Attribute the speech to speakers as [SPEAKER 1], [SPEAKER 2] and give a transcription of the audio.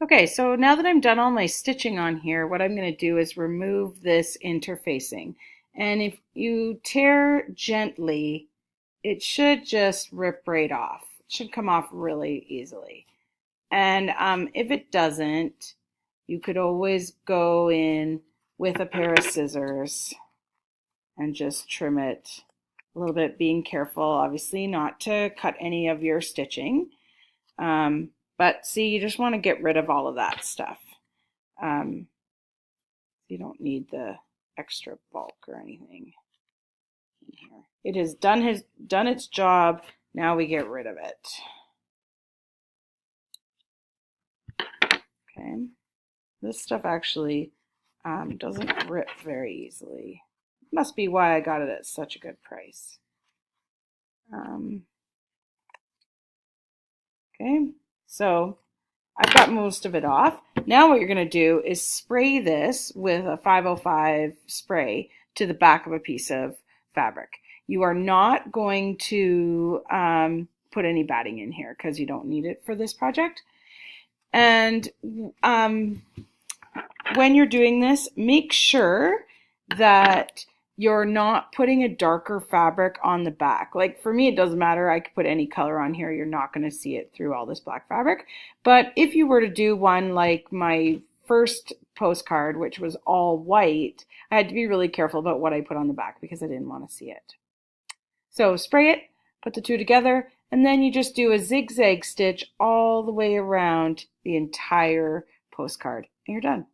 [SPEAKER 1] Okay, so now that I'm done all my stitching on here, what I'm going to do is remove this interfacing. And if you tear gently, it should just rip right off. It should come off really easily. And if it doesn't, you could always go in with a pair of scissors and just trim it a little bit, being careful, obviously, not to cut any of your stitching. But see, you just want to get rid of all of that stuff. You don't need the extra bulk or anything in here. It has done its job. Now we get rid of it. Okay, this stuff actually doesn't rip very easily. Must be why I got it at such a good price. Okay, so I've got most of it off. Now what you're going to do is spray this with a 505 spray to the back of a piece of fabric. You are not going to put any batting in here because you don't need it for this project. And when you're doing this, make sure that you're not putting a darker fabric on the back. Like for me, it doesn't matter. I could put any color on here. You're not going to see it through all this black fabric. But if you were to do one like my first postcard, which was all white, I had to be really careful about what I put on the back because I didn't want to see it. So spray it, put the two together, and then you just do a zigzag stitch all the way around the entire postcard, and you're done.